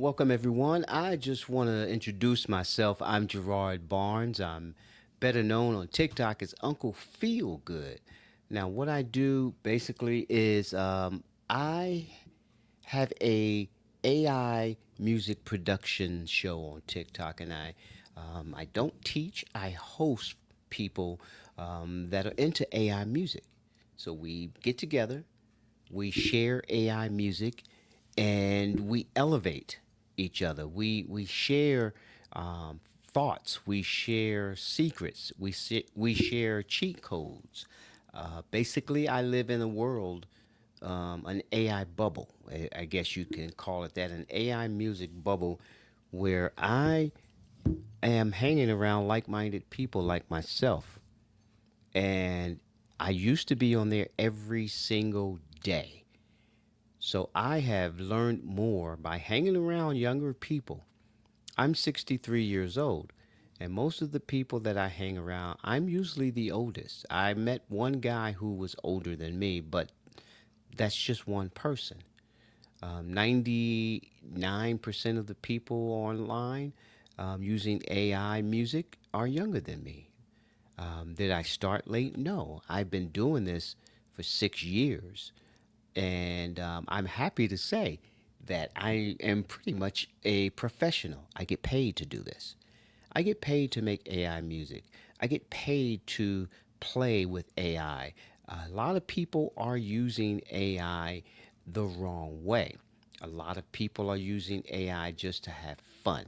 Welcome, everyone. I just want to introduce myself. I'm Gerard Barnes. I'm better known on TikTok as Uncle Feel Good. Now, what I do basically is I have a AI music production show on TikTok, and I don't teach. I host people that are into AI music. So we get together, we share AI music, and we elevate each other. We share thoughts. We share secrets. We share cheat codes. Basically, I live in a world, an AI bubble. I guess you can call it that, an AI music bubble, where I am hanging around like-minded people like myself, and I used to be on there every single day. So I have learned more by hanging around younger people. I'm 63 years old, and most of the people that I hang around, I'm usually the oldest. I met one guy who was older than me, but that's just one person. 99% of the people online using AI music are younger than me. Did I start late? No. I've been doing this for 6 years. And I'm happy to say that I am pretty much a professional. I get paid to do this. I get paid to make AI music. I get paid to play with AI. A lot of people are using AI the wrong way. A lot of people are using AI just to have fun.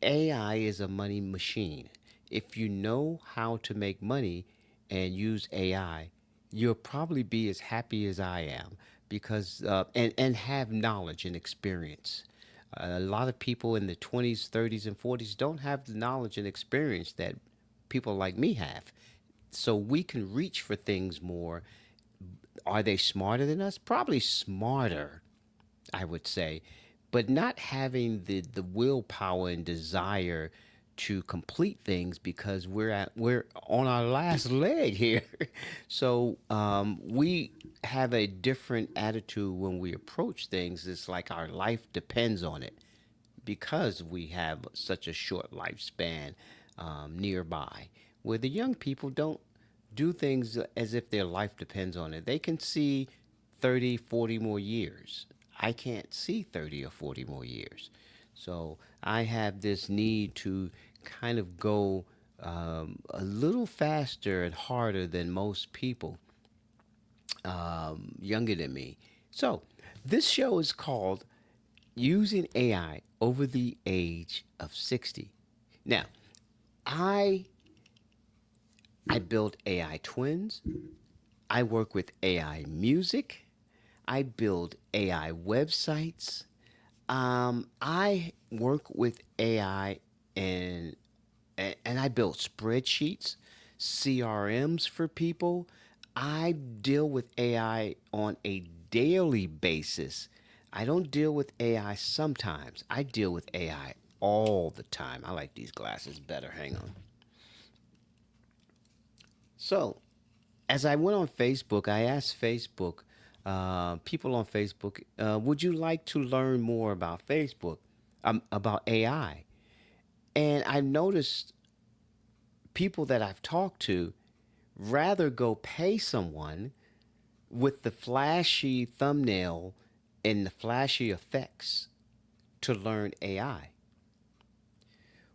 AI is a money machine. If you know how to make money and use AI, you'll probably be as happy as I am because and have knowledge and experience. A lot of people in the 20s, 30s, and 40s don't have the knowledge and experience that people like me have. So we can reach for things more. Are they smarter than us? Probably smarter, I would say, but not having the willpower and desire to complete things because we're on our last leg here. So we have a different attitude when we approach things. It's like our life depends on it because we have such a short lifespan nearby, where the young people don't do things as if their life depends on it. They can see 30, 40 more years. I can't see 30 or 40 more years. So I have this need to kind of go a little faster and harder than most people younger than me. So this show is called Using AI Over the Age of 60. Now, I I build AI twins. I work with AI music. I build AI websites. I work with AI and and I build spreadsheets, CRMs for people. I deal with AI on a daily basis. I don't deal with AI sometimes. I deal with AI all the time. I like these glasses better. Hang on. So, as I went on Facebook, I asked Facebook, people on Facebook, would you like to learn more about Facebook, about AI? And I've noticed people that I've talked to rather go pay someone with the flashy thumbnail and the flashy effects to learn AI.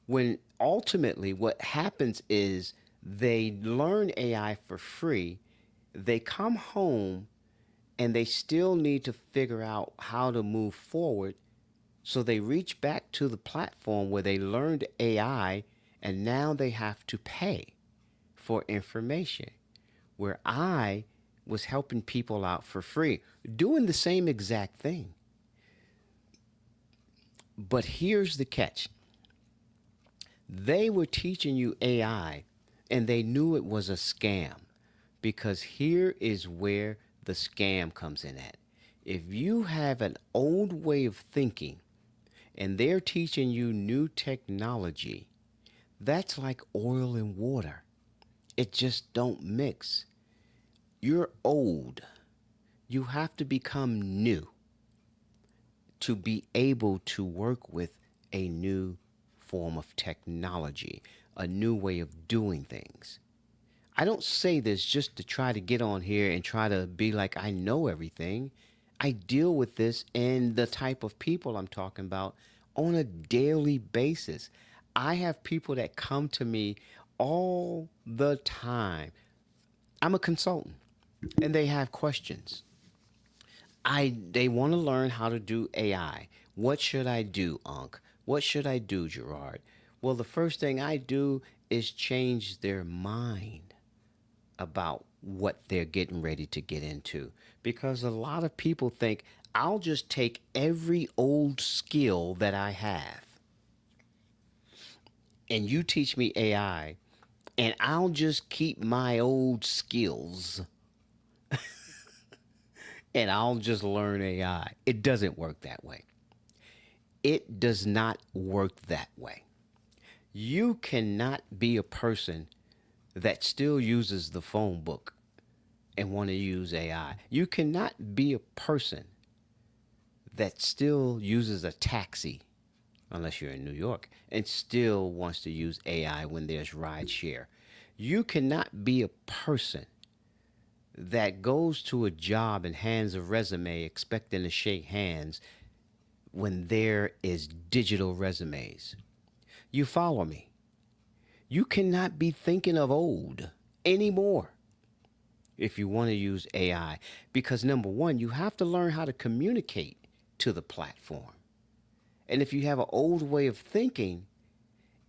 When ultimately what happens is they learn AI for free, they come home and they still need to figure out how to move forward. So they reach back to the platform where they learned AI and now they have to pay for information. Where I was helping people out for free, doing the same exact thing. But here's the catch, they were teaching you AI and they knew it was a scam, because here is where the scam comes in at. If you have an old way of thinking and they're teaching you new technology, that's like oil and water. It just don't mix. You're old. You have to become new to be able to work with a new form of technology, a new way of doing things. I don't say this just to try to get on here and try to be like I know everything. I deal with this and the type of people I'm talking about on a daily basis. I have people that come to me all the time. I'm a consultant and they have questions. They want to learn how to do AI. What should I do, Unc? What should I do, Gerard? Well, the first thing I do is change their mind about what they're getting ready to get into. Because a lot of people think I'll just take every old skill that I have and you teach me AI and I'll just keep my old skills and I'll just learn AI. It doesn't work that way. It does not work that way. You cannot be a person that still uses the phone book and want to use AI. You cannot be a person that still uses a taxi, unless you're in New York, and still wants to use AI when there's ride share. You cannot be a person that goes to a job and hands a resume expecting to shake hands when there is digital resumes. You follow me? You cannot be thinking of old anymore if you want to use AI. Because number one, you have to learn how to communicate to the platform. And if you have an old way of thinking,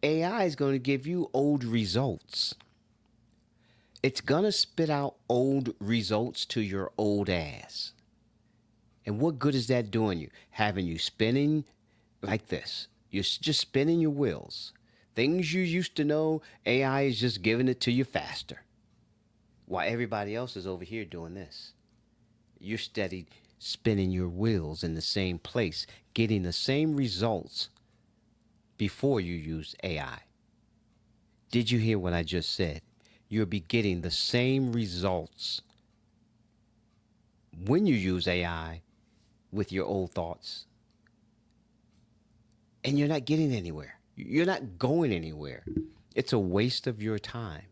AI is going to give you old results. It's going to spit out old results to your old ass. And what good is that doing you? Having you spinning like this. You're just spinning your wheels. Things you used to know, AI is just giving it to you faster. While everybody else is over here doing this. You're steady spinning your wheels in the same place, getting the same results before you use AI. Did you hear what I just said? You'll be getting the same results when you use AI with your old thoughts. And you're not getting anywhere. You're not going anywhere. It's a waste of your time.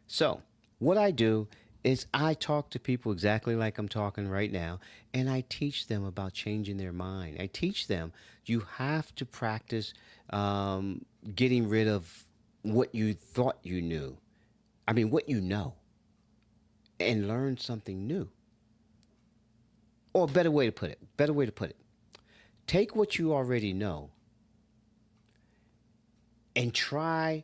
So, what I do is I talk to people exactly like I'm talking right now, and I teach them about changing their mind. I teach them you have to practice getting rid of what you thought you knew. I mean, what you know, and learn something new. Or a better way to put it. Take what you already know and try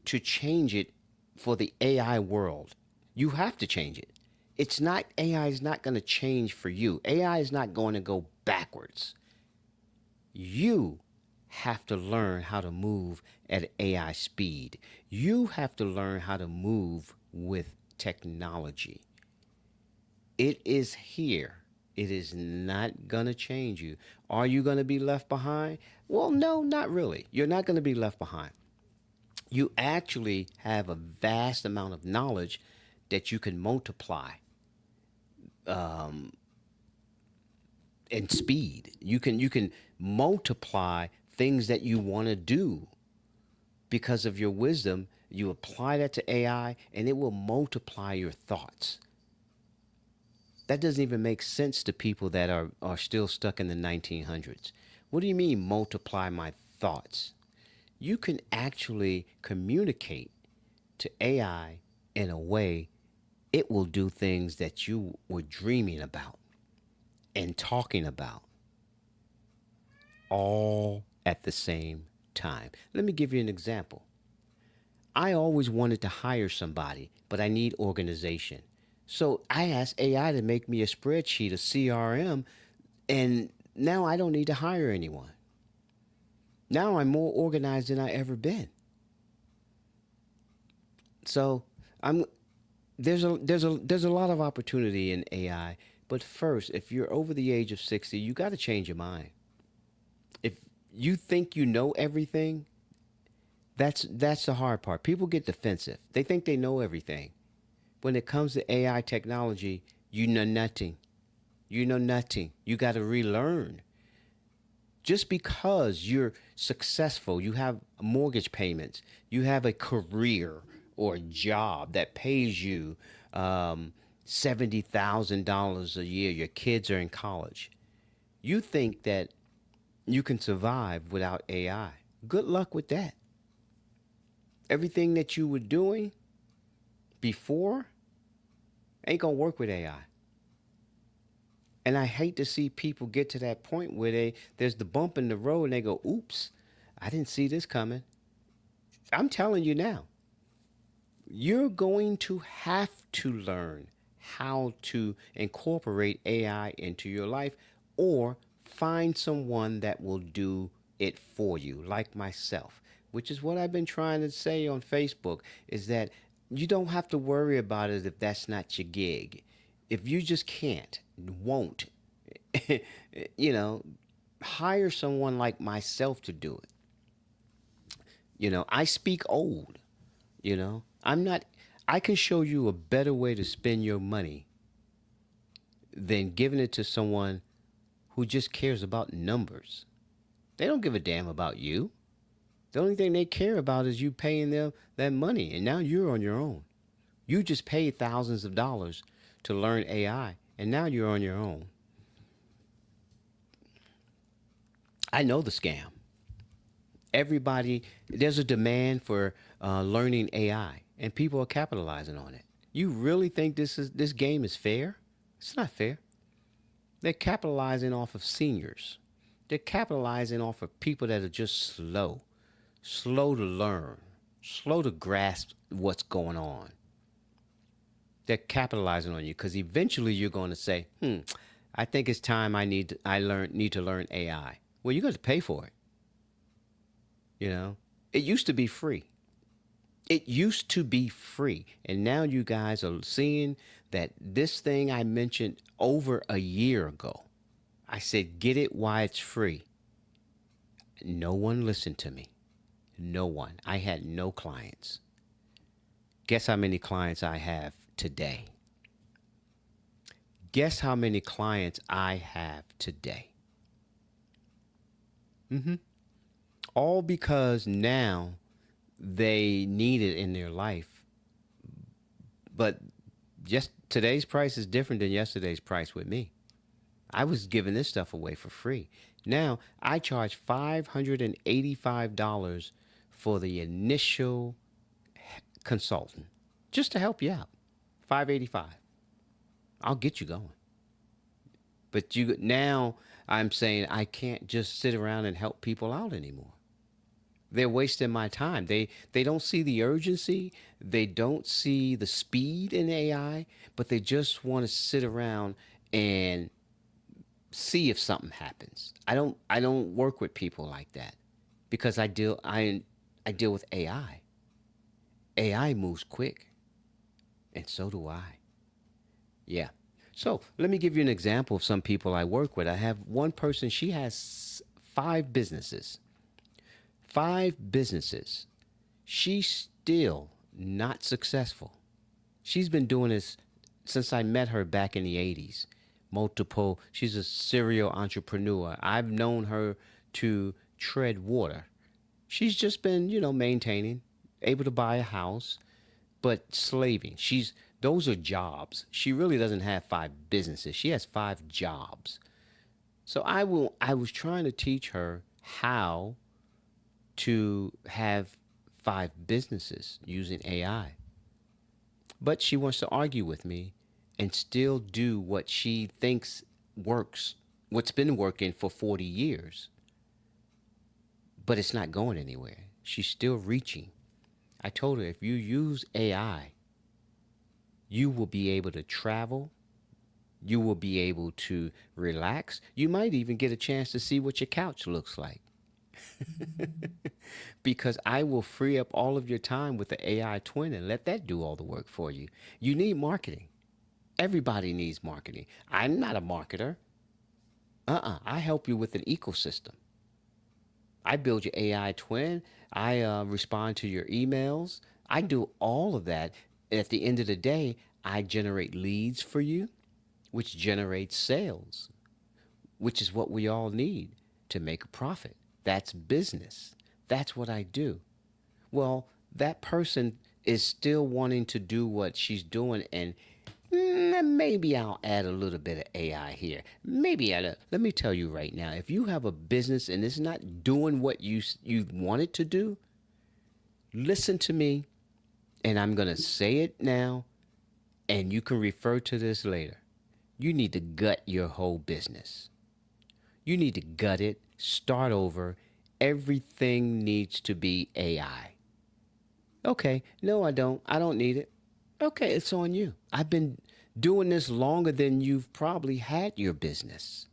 to change it for the AI world. You have to change it. It's not, AI is not going to change for you. AI is not going to go backwards. You have to learn how to move at AI speed. You have to learn how to move with technology. It is here. It is not going to change you. Are you going to be left behind? Well, no, not really. You're not going to be left behind. You actually have a vast amount of knowledge that you can multiply in speed. You can multiply things that you want to do because of your wisdom. You apply that to AI and it will multiply your thoughts. That doesn't even make sense to people that are still stuck in the 1900s. What do you mean multiply my thoughts? You can actually communicate to AI in a way it will do things that you were dreaming about and talking about all at the same time. Let me give you an example. I always wanted to hire somebody, but I need organization. So I asked AI to make me a spreadsheet, a CRM, and now I don't need to hire anyone. Now I'm more organized than I ever been. So I'm there's a lot of opportunity in AI. But first, if you're over the age of 60, you got to change your mind. If you think you know everything, that's the hard part. People get defensive. They think they know everything. When it comes to AI technology, you know nothing. You know nothing. You got to relearn. Just because you're successful, you have mortgage payments, you have a career or a job that pays you um, $70,000 a year, your kids are in college, you think that you can survive without AI. Good luck with that. Everything that you were doing before ain't gonna work with AI. And I hate to see people get to that point where there's the bump in the road and they go, "Oops, I didn't see this coming." I'm telling you now, you're going to have to learn how to incorporate AI into your life or find someone that will do it for you, like myself, which is what I've been trying to say on Facebook is that you don't have to worry about it if that's not your gig. If you just can't, won't, you know, hire someone like myself to do it. I speak old. I'm not, I can show you a better way to spend your money than giving it to someone who just cares about numbers. They don't give a damn about you. The only thing they care about is you paying them that money. And now you're on your own. You just paid thousands of dollars to learn AI, and now you're on your own. I know the scam. Everybody, there's a demand for learning AI, and people are capitalizing on it. You really think this game is fair? It's not fair. They're capitalizing off of seniors. They're capitalizing off of people that are just slow to learn, slow to grasp what's going on. They're capitalizing on you because eventually you're going to say, I think it's time need to learn AI. Well, you got to pay for it. You know, it used to be free. It used to be free. And now you guys are seeing that this thing I mentioned over a year ago. I said, get it while it's free. No one listened to me. No one. I had no clients. Guess how many clients I have today? Guess how many clients I have today? Mm-hmm. All because now they need it in their life. But just today's price is different than yesterday's price with me. I was giving this stuff away for free. Now I charge $585 for the initial consultant just to help you out. 585. I'll get you going. But you now I'm saying I can't just sit around and help people out anymore. They're wasting my time. They don't see the urgency. They don't see the speed in AI, but they just want to sit around and see if something happens. I don't work with people like that because I deal with AI. AI moves quick, and so do I. Yeah. So let me give you an example of some people I work with. I have one person. She has five businesses. Five businesses. She's still not successful. She's been doing this since I met her back in the 80s. Multiple, she's a serial entrepreneur. I've known her to tread water. She's just been, maintaining, able to buy a house, but slaving. Those are jobs. She really doesn't have five businesses. She has five jobs. So I was trying to teach her how to have five businesses using AI. But she wants to argue with me and still do what she thinks works, what's been working for 40 years. But it's not going anywhere. She's still reaching. I told her if you use AI, you will be able to travel. You will be able to relax. You might even get a chance to see what your couch looks like. Because I will free up all of your time with the AI twin and let that do all the work for you. You need marketing. Everybody needs marketing. I'm not a marketer. I help you with an ecosystem. I build your AI twin. I respond to your emails. I do all of that. At the end of the day, I generate leads for you. which generates sales, which is what we all need to make a profit. That's business. That's what I do. Well, that person is still wanting to do what she's doing, and maybe I'll add a little bit of AI here. Maybe let me tell you right now, if you have a business and it's not doing what you want it to do, listen to me, and I'm going to say it now, and you can refer to this later. You need to gut your whole business. You need to gut it, start over. Everything needs to be AI. Okay, no, I don't. I don't need it. Okay, it's on you. I've been doing this longer than you've probably had your business.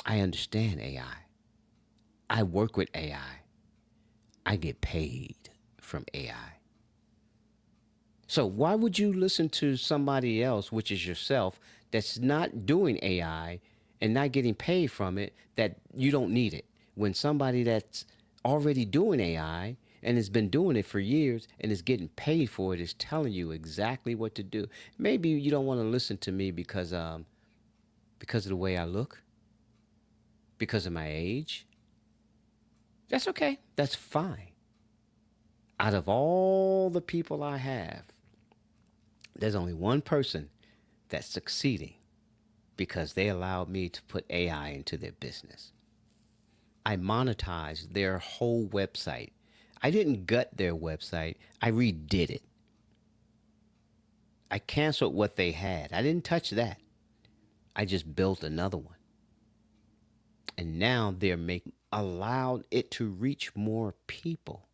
I understand AI. I work with AI. I get paid from AI. So why would you listen to somebody else, which is yourself, that's not doing AI and not getting paid from it, that you don't need it? When somebody that's already doing AI and has been doing it for years and is getting paid for it is telling you exactly what to do. Maybe you don't want to listen to me because of the way I look, because of my age. That's okay. That's fine. Out of all the people I have, there's only one person that's succeeding because they allowed me to put AI into their business. I monetized their whole website. I didn't gut their website, I redid it. I canceled what they had. I didn't touch that. I just built another one. And now they're making allowed it to reach more people.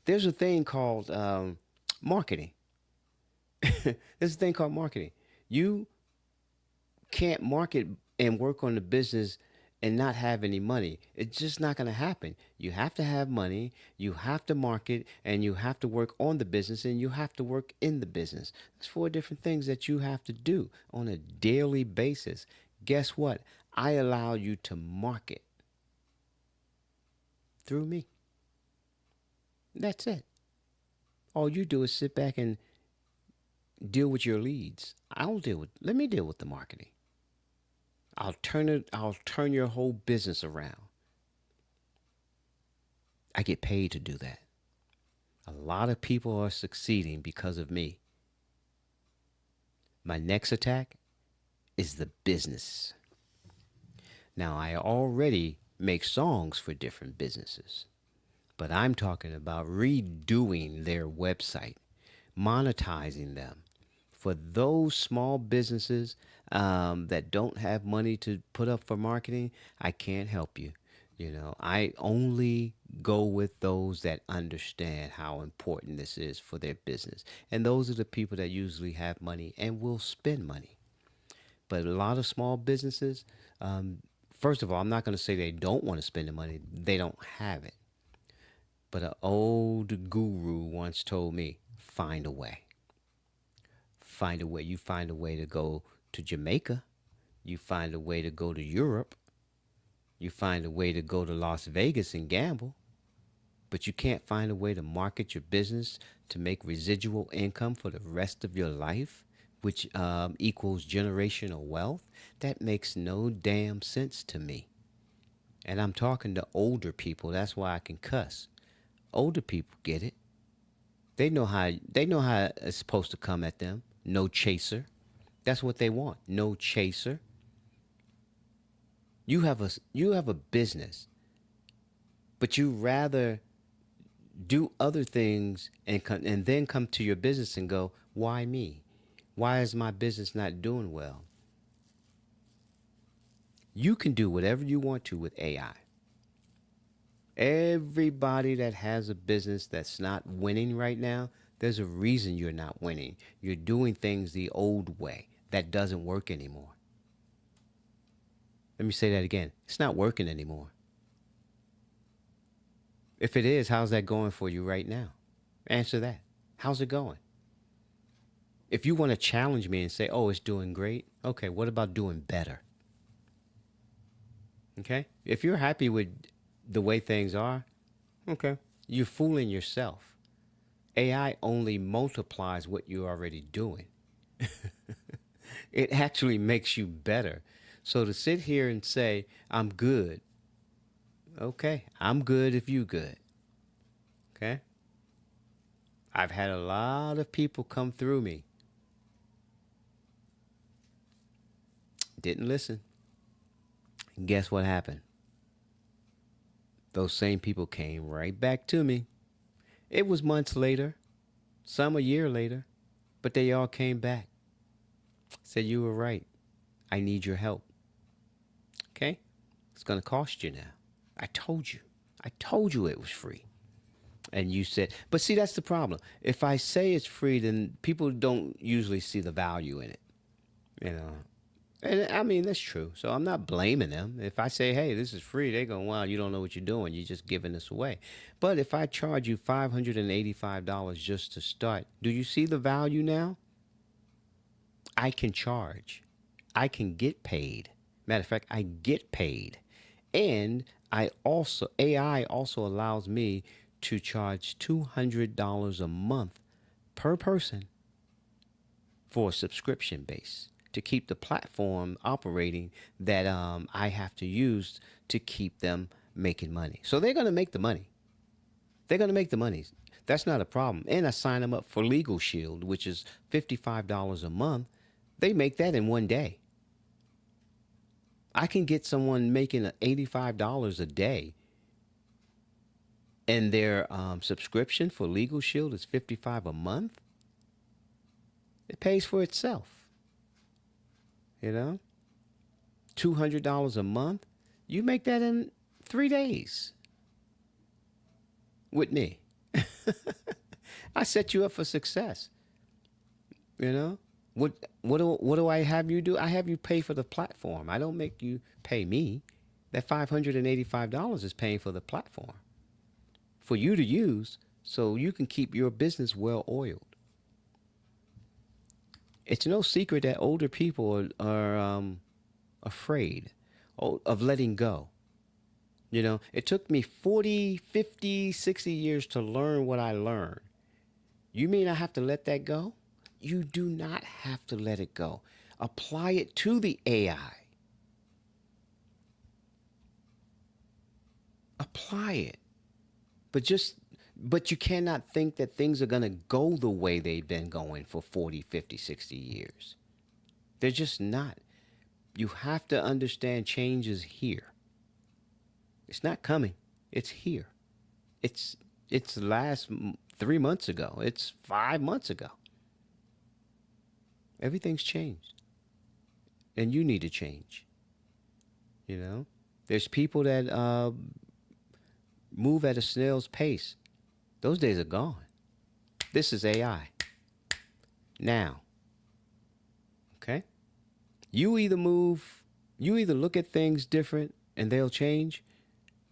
There's a thing called marketing. There's a thing called marketing. You can't market and work on the business and not have any money. It's just not going to happen. You have to have money, you have to market, and you have to work on the business, and you have to work in the business. There's four different things that you have to do on a daily basis. Guess what? I allow you to market through me. That's it. All you do is sit back and deal with your leads. Let me deal with the marketing. I'll turn your whole business around. I get paid to do that. A lot of people are succeeding because of me. My next attack is the business. Now, I already make songs for different businesses, but I'm talking about redoing their website, monetizing them. For those small businesses that don't have money to put up for marketing, I can't help you. I only go with those that understand how important this is for their business. And those are the people that usually have money and will spend money. But a lot of small businesses, first of all, I'm not going to say they don't want to spend the money, they don't have it. But an old guru once told me, find a way. Find a way. You find a way to go to Jamaica. You find a way to go to Europe. You find a way to go to Las Vegas and gamble. But you can't find a way to market your business to make residual income for the rest of your life, which equals generational wealth. That makes no damn sense to me. And I'm talking to older people. That's why I can cuss. Older people get it. They know how it's supposed to come at them. No chaser. That's what they want. No chaser. You have a business, but you rather do other things and then come to your business and go, why me? Why is my business not doing well? You can do whatever you want to with AI. Everybody that has a business that's not winning right now, there's a reason you're not winning. You're doing things the old way. That doesn't work anymore. Let me say that again. It's not working anymore. If it is, how's that going for you right now? Answer that. How's it going? If you want to challenge me and say, oh, it's doing great, okay, what about doing better? Okay? If you're happy with the way things are, okay, you're fooling yourself. AI only multiplies what you're already doing. It actually makes you better. So to sit here and say, I'm good, okay, I'm good if you good, okay? I've had a lot of people come through me, didn't listen. And guess what happened? Those same people came right back to me. It was months later, some a year later, but they all came back. Said, you were right. I need your help. Okay? It's going to cost you now. I told you. I told you it was free. And you said, but see, that's the problem. If I say it's free, then people don't usually see the value in it. You know, and I mean, that's true. So I'm not blaming them. If I say, hey, this is free, they go, wow, you don't know what you're doing. You're just giving this away. But if I charge you $585 just to start, do you see the value now? I can charge. I can get paid. Matter of fact, I get paid. And AI also allows me to charge $200 a month per person for a subscription base to keep the platform operating that I have to use to keep them making money. So they're going to make the money. They're going to make the money. That's not a problem. And I sign them up for Legal Shield, which is $55 a month. They make that in one day. I can get someone making $85 a day, and their subscription for Legal Shield is $55 a month. It pays for itself. You know, $200 a month. You make that in 3 days with me. I set you up for success. You know, what do I have you do? I have you pay for the platform. I don't make you pay me. That $585 is paying for the platform for you to use so you can keep your business well oiled. It's no secret that older people are afraid of letting go. You know, it took me 40, 50, 60 years to learn what I learned. You mean I have to let that go? You do not have to let it go. Apply it to the AI. Apply it. But just but you cannot think that things are going to go the way they've been going for 40, 50, 60 years. They're just not. You have to understand change is here. It's not coming. It's here. It's it's last 3 months ago. It's 5 months ago. Everything's changed, and you need to change. You know, there's people that move at a snail's pace. Those days are gone. This is AI now. Okay, you either move, you either look at things different and they'll change,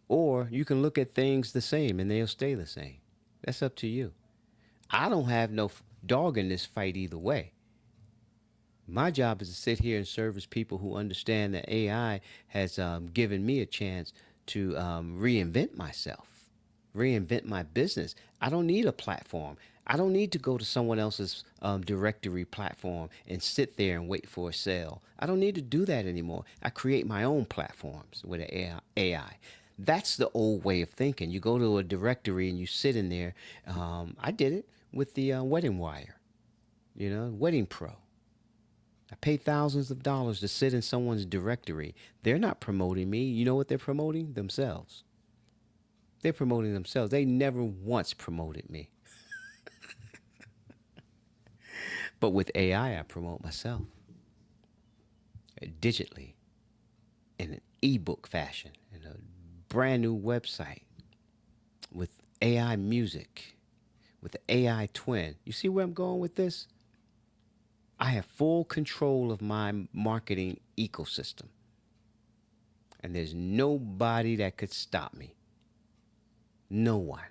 or you can look at things the same and they'll stay the same. That's up to you. I don't have no dog in this fight either way. My job is to sit here and service people who understand that AI has given me a chance to reinvent myself, reinvent my business. I don't need a platform. I don't need to go to someone else's directory platform and sit there and wait for a sale. I don't need to do that anymore. I create my own platforms with AI. That's the old way of thinking. You go to a directory and you sit in there. I did it with the Wedding Wire, Wedding Pro. I pay thousands of dollars to sit in someone's directory. They're not promoting me. You know what they're promoting? Themselves. They're promoting themselves. They never once promoted me. But with AI, I promote myself digitally in an ebook fashion, in a brand new website with AI music, with the AI twin. You see where I'm going with this? I have full control of my marketing ecosystem. And there's nobody that could stop me. No one.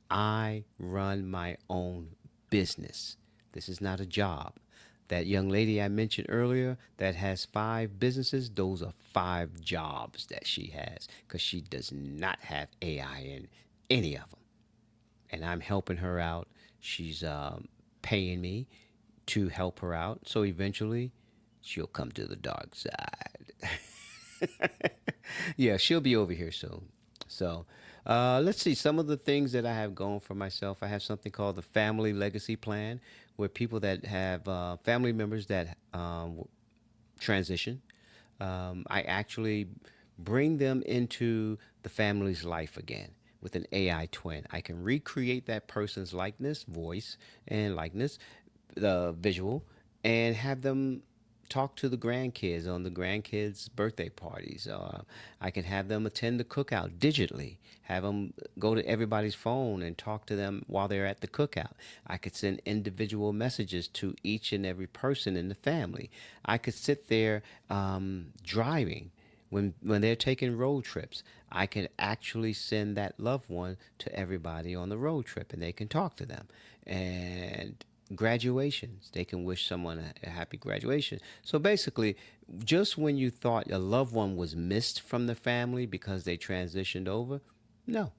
I run my own business. This is not a job. That young lady I mentioned earlier that has 5 businesses, those are 5 jobs that she has because she does not have AI in any of them. And I'm helping her out. She's paying me to help her out. So eventually, she'll come to the dark side. Yeah, she'll be over here soon. So, let's see some of the things that I have going for myself. I have something called the Family Legacy Plan, where people that have family members that transition, I actually bring them into the family's life again with an AI twin. I can recreate that person's likeness, voice, and likeness, the visual, and have them talk to the grandkids on the grandkids' birthday parties. I can have them attend the cookout digitally, have them go to everybody's phone and talk to them while they're at the cookout. I could send individual messages to each and every person in the family. I could sit there driving when they're taking road trips. I can actually send that loved one to everybody on the road trip, and they can talk to them. And graduations, they can wish someone a happy graduation. So basically, just when you thought a loved one was missed from the family because they transitioned over, no,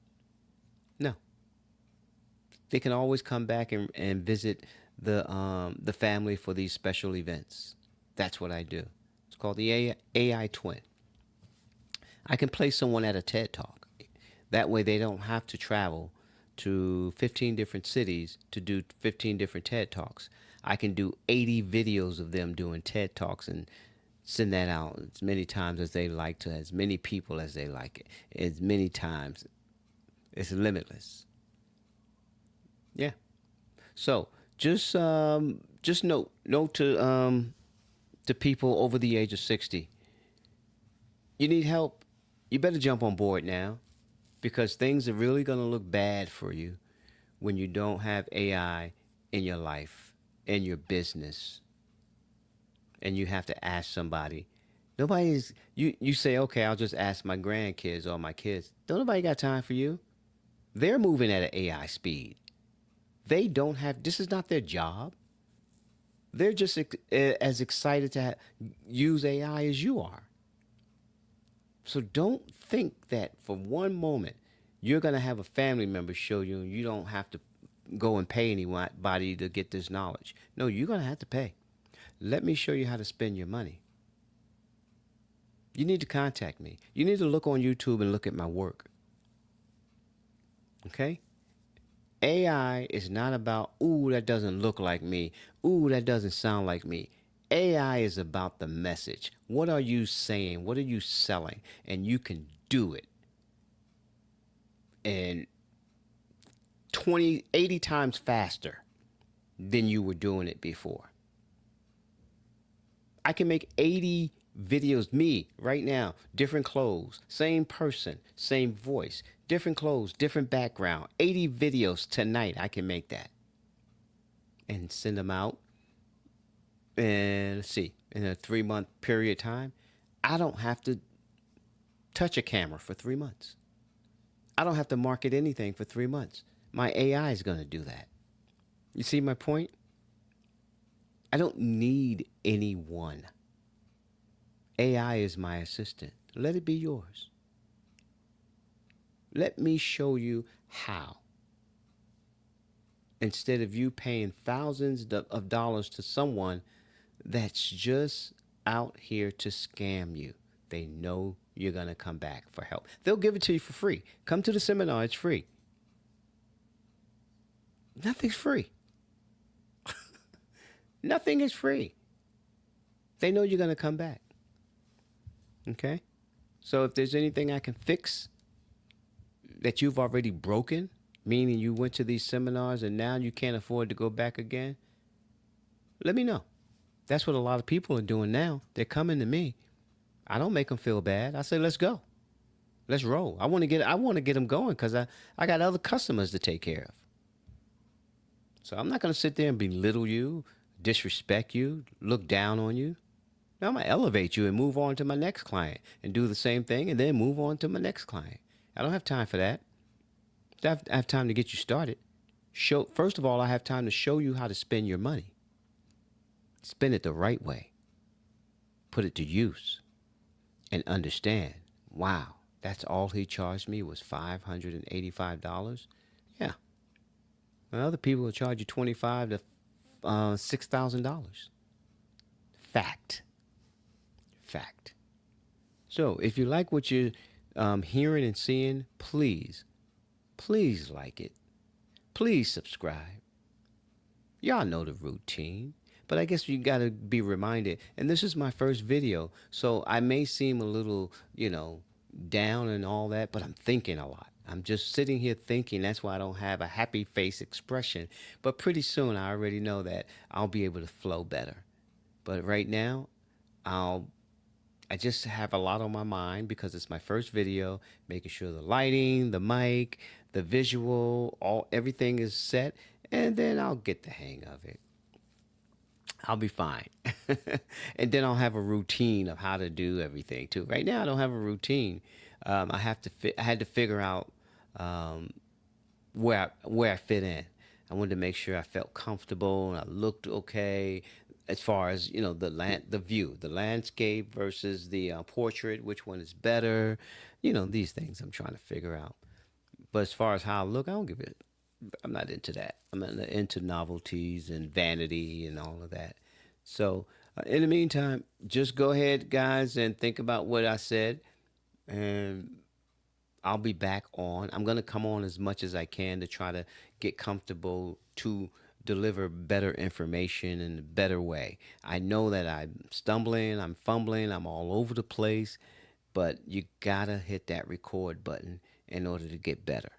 no, they can always come back and visit the family for these special events. That's what I do. It's called the AI twin. I can place someone at a TED Talk. That way they don't have to travel to 15 different cities to do 15 different TED Talks. I can do 80 videos of them doing TED Talks and send that out as many times as they like, to as many people as they like it, as many times. It's limitless. Yeah. So just note to people over the age of 60. You need help. You better jump on board now, because things are really going to look bad for you when you don't have AI in your life, in your business, and you have to ask somebody. Nobody's you say, okay, I'll just ask my grandkids or my kids. Don't nobody got time for you. They're moving at an AI speed. They don't have, this is not their job. They're just as excited to use AI as you are. So don't think that for one moment you're going to have a family member show you and you don't have to go and pay anybody to get this knowledge. No, you're going to have to pay. Let me show you how to spend your money. You need to contact me. You need to look on YouTube and look at my work. Okay? AI is not about, ooh, that doesn't look like me. Ooh, that doesn't sound like me. AI is about the message. What are you saying? What are you selling? And you can do it. And 20, 80 times faster than you were doing it before. I can make 80 videos, me right now, different clothes, same person, same voice, different clothes, different background. 80 videos tonight, I can make that and send them out. And let's see, in a 3 month period of time, I don't have to touch a camera for 3 months. I don't have to market anything for 3 months. My AI is going to do that. You see my point? I don't need anyone. AI is my assistant. Let it be yours. Let me show you how. Instead of you paying thousands of dollars to someone that's just out here to scam you. They know you're going to come back for help. They'll give it to you for free. Come to the seminar, it's free. Nothing's free. Nothing is free. They know you're going to come back. Okay? So if there's anything I can fix that you've already broken, meaning you went to these seminars and now you can't afford to go back again, let me know. That's what a lot of people are doing now. They're coming to me. I don't make them feel bad. I say, let's go. Let's roll. I want to get them going because I got other customers to take care of. So I'm not going to sit there and belittle you, disrespect you, look down on you. Now I'm going to elevate you and move on to my next client and do the same thing and then move on to my next client. I don't have time for that. I have time to get you started. First of all, I have time to show you how to spend your money. Spend it the right way. Put it to use and understand, wow, that's all he charged me was $585? Yeah. Well, other people will charge you 25 to $6,000. Fact. Fact. So if you like what you're hearing and seeing, please like it. Please subscribe. Y'all know the routine. But I guess you got to be reminded. And this is my first video. So I may seem a little, down and all that, but I'm thinking a lot. I'm just sitting here thinking. That's why I don't have a happy face expression. But pretty soon I already know that I'll be able to flow better. But right now, I'll I just have a lot on my mind because it's my first video, making sure the lighting, the mic, the visual, all everything is set, and then I'll get the hang of it. I'll be fine. And then I'll have a routine of how to do everything too. Right now I don't have a routine. I had to figure out um, where I fit in. I wanted to make sure I felt comfortable and I looked okay, as far as the view, the landscape versus the portrait. Which one is better? These things I'm trying to figure out. But as far as how I look, I don't give it. I'm not into that. I'm not into novelties and vanity and all of that. So in the meantime, just go ahead, guys, and think about what I said, and I'll be back on. I'm going to come on as much as I can to try to get comfortable to deliver better information in a better way. I know that I'm stumbling, I'm fumbling, I'm all over the place, but you got to hit that record button in order to get better.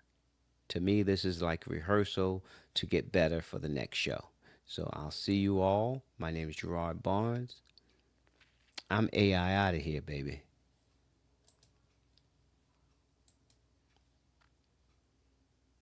To me, this is like rehearsal to get better for the next show. So I'll see you all. My name is Gerard Barnes. I'm AI out of here, baby.